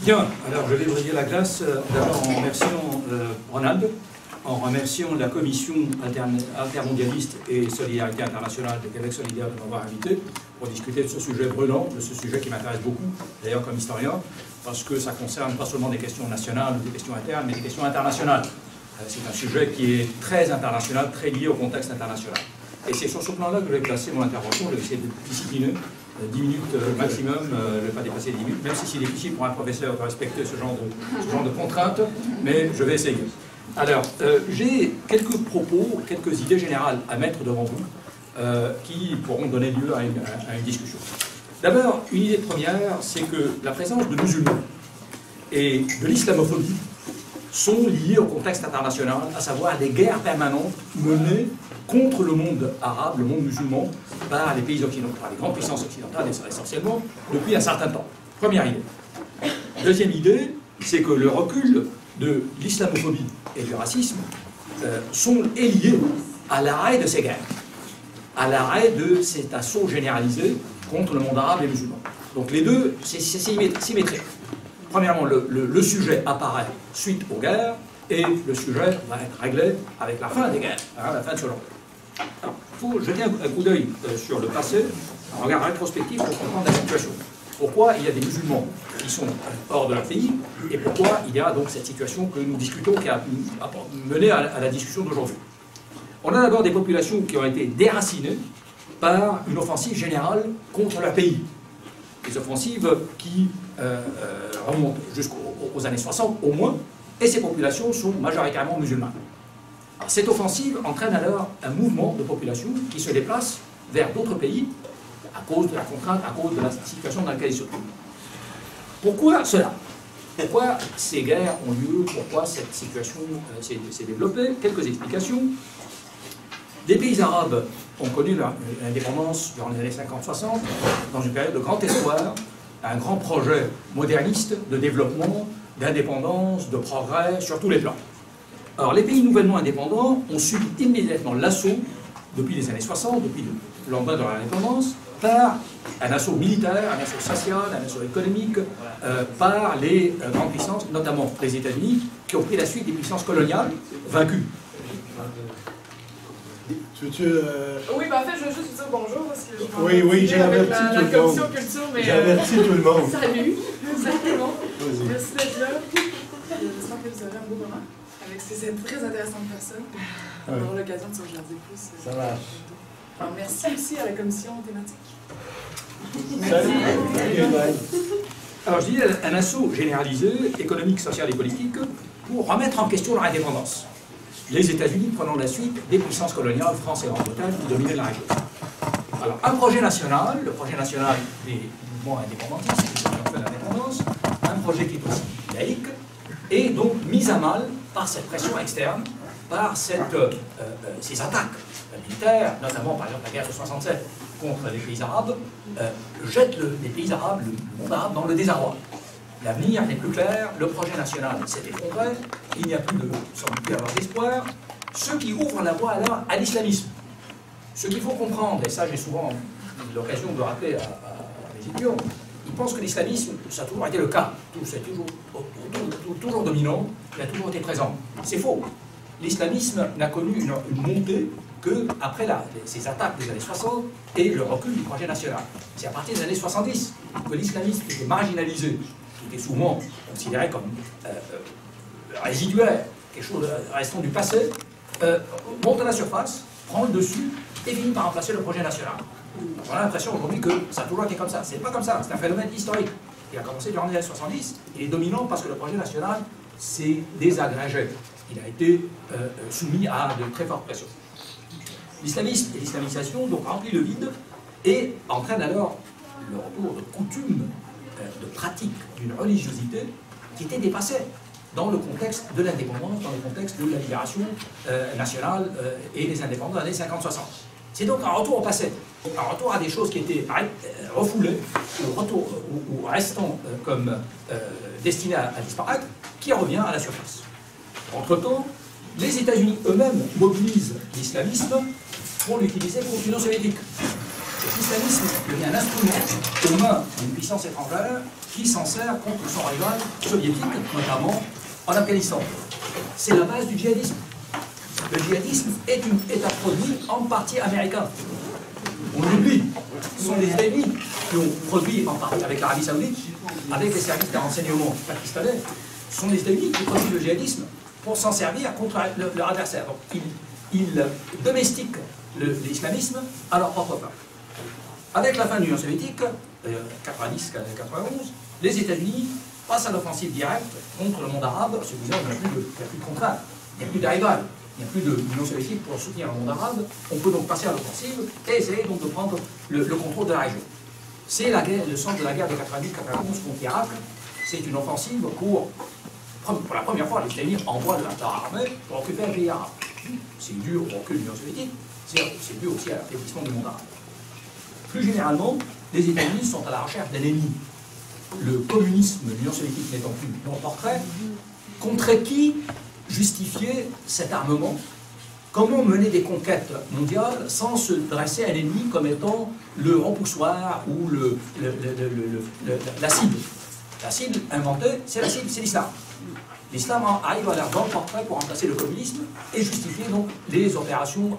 Bien, alors je vais briser la glace d'abord en remerciant Ronald, en remerciant la Commission intermondialiste et Solidarité internationale de Québec solidaire de m'avoir invité pour discuter de ce sujet brûlant, de ce sujet qui m'intéresse beaucoup, d'ailleurs comme historien, parce que ça concerne pas seulement des questions nationales ou des questions internes, mais des questions internationales. C'est un sujet qui est très international, très lié au contexte international. Et c'est sur ce plan-là que je vais placer mon intervention. Je vais essayer de discipliner 10 minutes maximum, ne pas dépasser 10 minutes, même si c'est difficile pour un professeur de respecter ce genre de contraintes, mais je vais essayer. Alors, j'ai quelques propos, quelques idées générales à mettre devant vous qui pourront donner lieu à une discussion. D'abord, une idée première, c'est que la présence de musulmans et de l'islamophobie sont liées au contexte international, à savoir des guerres permanentes menées contre le monde arabe, le monde musulman, par les pays occidentaux, par les grandes puissances occidentales, essentiellement, depuis un certain temps. Première idée. Deuxième idée, c'est que le recul de l'islamophobie et du racisme est lié à l'arrêt de ces guerres, à l'arrêt de cet assaut généralisé contre le monde arabe et musulman. Donc les deux, c'est symétrique. Premièrement, le sujet apparaît suite aux guerres, et le sujet va être réglé avec la fin des guerres, la fin de ce long. Alors, il faut jeter un coup d'œil sur le passé, un regard rétrospectif pour comprendre la situation. Pourquoi il y a des musulmans qui sont hors de leur pays, et pourquoi il y a donc cette situation que nous discutons, qui a mené à la discussion d'aujourd'hui. On a d'abord des populations qui ont été déracinées par une offensive générale contre leur pays. Des offensives qui remontent jusqu'aux années 60 au moins, et ces populations sont majoritairement musulmanes. Alors, cette offensive entraîne alors un mouvement de population qui se déplace vers d'autres pays à cause de la contrainte, à cause de la situation dans laquelle ils se trouvent. Pourquoi cela? Pourquoi ces guerres ont lieu? Pourquoi cette situation s'est développée? Quelques explications. Les pays arabes ont connu l'indépendance durant les années 50-60 dans une période de grand espoir, un grand projet moderniste de développement, d'indépendance, de progrès sur tous les plans. Alors les pays nouvellement indépendants ont subi immédiatement l'assaut, depuis les années 60, depuis le lendemain de leur indépendance, par un assaut militaire, un assaut social, un assaut économique, par les grandes puissances, notamment les États-Unis, qui ont pris la suite des puissances coloniales vaincues. Oui, en fait, je veux juste vous dire bonjour parce que oui, j'ai averti tout le monde. Commission culture, mais j'ai averti tout le monde. Salut, tout le monde. Merci d'être là. J'espère que vous aurez un beau moment avec ces très intéressantes personnes. On aura l'occasion de se regarder plus. Ça marche. Alors, merci aussi à la commission thématique. Merci. Alors je dis un assaut généralisé, économique, social et politique, pour remettre en question leur indépendance. Les États-Unis prenant la suite des puissances coloniales, France et Grande-Bretagne, qui dominaient la région. Alors, un projet national, le projet national des mouvements indépendantistes, qui ont fait l'indépendance, un projet qui est aussi laïque, est donc mis à mal par cette pression externe, par ces attaques militaires, notamment par exemple la guerre de 67 contre les pays arabes, jette les pays arabes, le monde arabe, dans le désarroi. L'avenir n'est plus clair, le projet national s'est effondré, il n'y a plus semble plus avoir d'espoir, ce qui ouvre la voie alors à l'islamisme. Ce qu'il faut comprendre, et ça j'ai souvent l'occasion de rappeler à mes étudiants, ils pensent que l'islamisme, ça a toujours été le cas, c'est toujours dominant, il a toujours été présent. C'est faux. L'islamisme n'a connu une montée qu'après ces attaques des années 60 et le recul du projet national. C'est à partir des années 70 que l'islamisme était marginalisé, qui était souvent considéré comme résiduaire, quelque chose restant du passé, monte à la surface, prend le dessus et finit par remplacer le projet national. On a l'impression aujourd'hui que ça a toujours été comme ça. C'est pas comme ça, c'est un phénomène historique. Il a commencé durant les années 70, il est dominant parce que le projet national s'est désagrégé. Il a été soumis à de très fortes pressions. L'islamisme et l'islamisation donc remplissent le vide et entraînent alors le retour de coutumes, de pratiques, d'une religiosité qui était dépassée dans le contexte de l'indépendance, dans le contexte de la libération nationale et des indépendants des années 50-60. C'est donc un retour au passé, un retour à des choses qui étaient refoulées, ou restant comme destinées à disparaître, qui revient à la surface. Entre-temps, les États-Unis eux-mêmes mobilisent l'islamisme pour l'utiliser contre l'Union soviétique. l'islamisme devient un instrument aux mains d'une puissance étrangère qui s'en sert contre son rival soviétique, notamment en Afghanistan. C'est la base du djihadisme. Le djihadisme est un produit en partie américain. On l'oublie. Ce sont les États-Unis qui ont produit en partie avec l'Arabie Saoudite, avec les services de renseignement pakistanais. Ce sont les États-Unis qui produisent le djihadisme pour s'en servir contre leur adversaire. Donc, ils domestiquent l'islamisme à leur propre fin. Avec la fin de l'Union soviétique, 90-91, les États-Unis passent à l'offensive directe contre le monde arabe, se disant qu'il n'y a plus de contrat, il n'y a plus de rival, il n'y a plus d'Union soviétique pour soutenir le monde arabe. On peut donc passer à l'offensive et essayer donc de prendre le contrôle de la région. C'est le centre de la guerre de 90-91 contre l'Irak. C'est une offensive pour la première fois, les États-Unis envoient de leur armée pour occuper un pays arabe. C'est dû au recul de l'Union soviétique, c'est dû aussi à l'affaiblissement du monde arabe. Plus généralement, les États-Unis sont à la recherche d'un ennemi. Le communisme de l'Union soviétique n'étant plus dans le portrait, contre qui justifier cet armement? Comment mener des conquêtes mondiales sans se dresser à l'ennemi comme étant le repoussoir ou la cible? La cible inventée, c'est la cible, c'est l'islam. L'islam arrive à l'air dans le portrait pour remplacer le communisme et justifier donc les opérations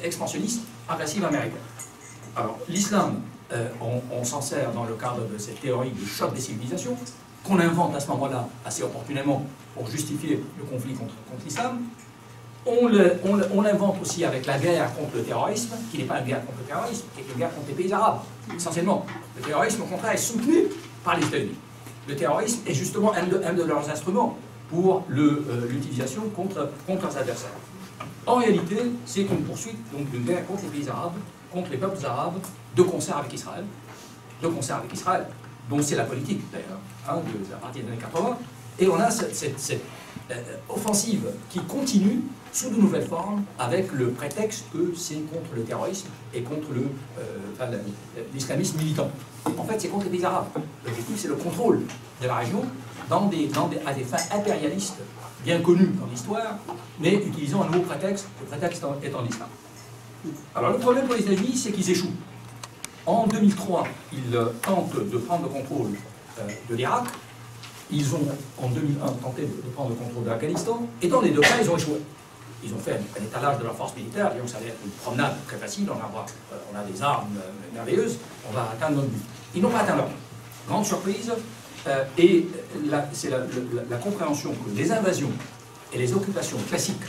expansionnistes agressives américaines. Alors, l'islam, on s'en sert dans le cadre de cette théorie du choc des civilisations, qu'on invente à ce moment-là, assez opportunément, pour justifier le conflit contre l'islam. On l'invente aussi avec la guerre contre le terrorisme, qui n'est pas une guerre contre le terrorisme, qui est une guerre contre les pays arabes, essentiellement. Le terrorisme, au contraire, est soutenu par les États-Unis. Le terrorisme est justement un de leurs instruments pour l'utilisation contre leurs adversaires. En réalité, c'est une poursuite d'une guerre contre les pays arabes, contre les peuples arabes, de concert avec Israël, dont c'est la politique d'ailleurs, à partir des années 80, et on a cette offensive qui continue sous de nouvelles formes, avec le prétexte que c'est contre le terrorisme et contre l'islamisme militant. En fait, c'est contre les pays arabes. L'objectif, c'est le contrôle de la région à des fins impérialistes bien connues dans l'histoire, mais utilisant un nouveau prétexte, le prétexte étant l'islam. Alors, le problème pour les États-Unis, c'est qu'ils échouent. En 2003, ils tentent de prendre le contrôle de l'Irak. Ils ont, en 2001, tenté de prendre le contrôle de l'Afghanistan. Et dans les deux cas, ils ont échoué. Ils ont fait un étalage de leur force militaire. Disons que ça allait être une promenade très facile. On a des armes merveilleuses. On va atteindre notre but. Ils n'ont pas atteint leur but. Grande surprise. C'est la compréhension que les invasions et les occupations classiques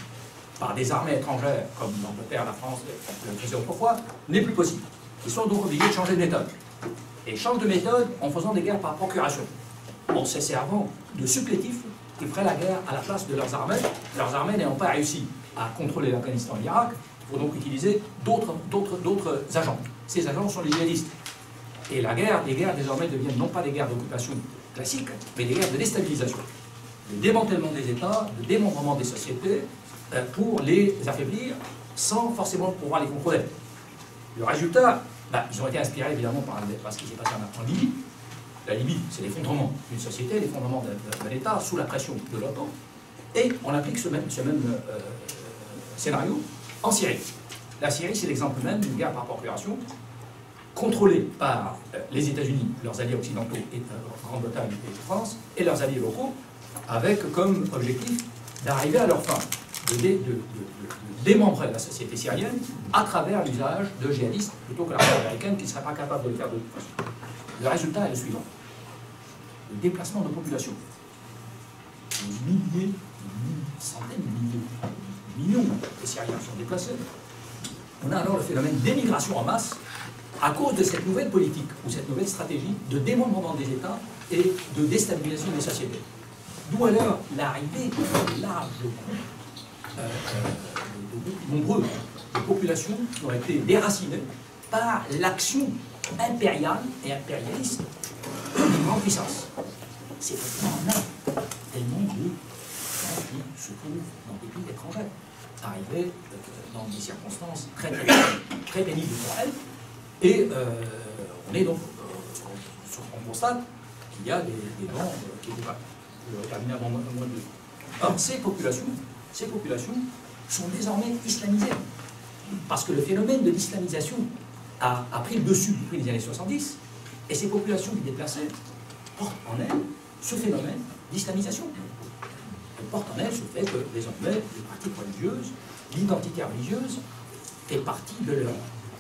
par des armées étrangères, comme l'Angleterre, la France, le faisaient autrefois, n'est plus possible. Ils sont donc obligés de changer de méthode. Et ils changent de méthode en faisant des guerres par procuration, en se servant de supplétifs qui feraient la guerre à la place de leurs armées n'ayant pas réussi à contrôler l'Afghanistan et l'Irak. Il faut donc utiliser d'autres agents. Ces agents sont les djihadistes. Et les guerres désormais deviennent non pas des guerres d'occupation classiques, mais des guerres de déstabilisation. Le démantèlement des États, le démembrement des sociétés, pour les affaiblir sans forcément pouvoir les contrôler. Le résultat, ils ont été inspirés évidemment par ce qui s'est passé en Libye. La Libye, c'est l'effondrement d'une société, l'effondrement d'un État sous la pression de l'OTAN. Et on applique ce même scénario en Syrie. La Syrie, c'est l'exemple même d'une guerre par procuration, contrôlée par les États-Unis, leurs alliés occidentaux, Grande-Bretagne et France, et leurs alliés locaux, avec comme objectif d'arriver à leur fin, de démembrer la société syrienne à travers l'usage de djihadistes plutôt que l'armée américaine qui ne serait pas capable de le faire de toute façon. Le résultat est le suivant. Le déplacement de population. Des milliers, centaines de millions de Syriens sont déplacés. On a alors le phénomène d'émigration en masse à cause de cette nouvelle politique ou cette nouvelle stratégie de démembrement des États et de déstabilisation des sociétés. D'où alors l'arrivée de larges groupes, nombreux de populations qui ont été déracinées par l'action impériale et impérialiste d'une grande puissance. C'est pourtant en Inde, tellement de gens qui se trouvent dans des pays étrangers, arrivés dans des circonstances très pénibles pour elles, et on est donc, on constate qu'il y a des gens qui étaient pas. Je vais terminer avant moins de 2. Alors, ces populations sont désormais islamisées. Parce que le phénomène de l'islamisation a pris le dessus depuis les années 70, et ces populations déplacées portent en elles ce phénomène d'islamisation. Elles portent en elles ce fait que désormais les pratiques religieuses, l'identité religieuse fait partie de leur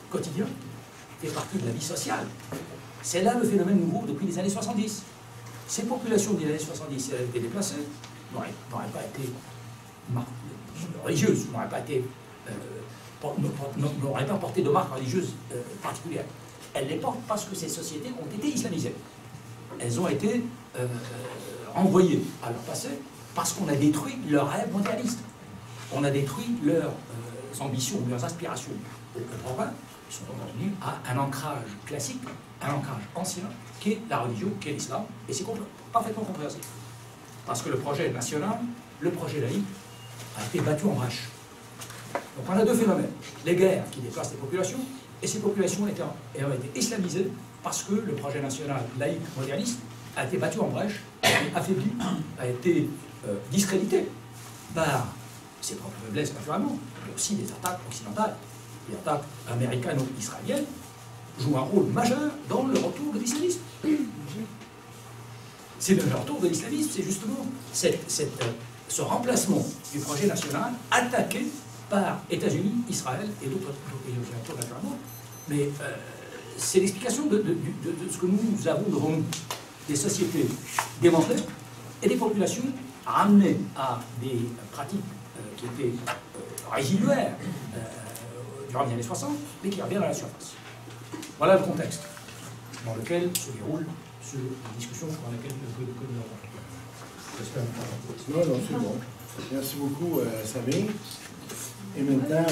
quotidien, fait partie de la vie sociale. C'est là le phénomène nouveau depuis les années 70. Ces populations des années 70, si elles étaient déplacées, n'auraient pas été religieuses, n'auraient pas porté de marques religieuses particulières. Elles les portent parce que ces sociétés ont été islamisées. Elles ont été envoyées à leur passé parce qu'on a détruit leurs rêves mondialistes. On a détruit leurs ambitions, leurs aspirations contemporaines. Ils sont revenus à un ancrage classique, un ancrage ancien, qui est la religion, qui est l'islam, et c'est parfaitement compréhensible. Parce que le projet national, le projet laïque, a été battu en brèche. Donc on a deux phénomènes. Les guerres qui déplacent les populations, et ces populations ont été islamisées parce que le projet national laïque moderniste a été battu en brèche, affaibli, a été discrédité par ses propres faiblesses naturellement, mais aussi des attaques occidentales. Les attaques américano-israéliennes jouent un rôle majeur dans le retour de l'islamisme. C'est le retour de l'islamisme, c'est justement ce remplacement du projet national attaqué par États-Unis, Israël et d'autres pays occidentaux naturellement. Mais c'est l'explication de ce que nous avons devant nous. Des sociétés démantelées et des populations ramenées à des pratiques qui étaient résiduaires durant les années 60, mais qui reviennent à la surface. Voilà le contexte dans lequel se déroule la discussion dans laquelle nous avons. Non, c'est bon. Merci beaucoup, Samir. Et maintenant...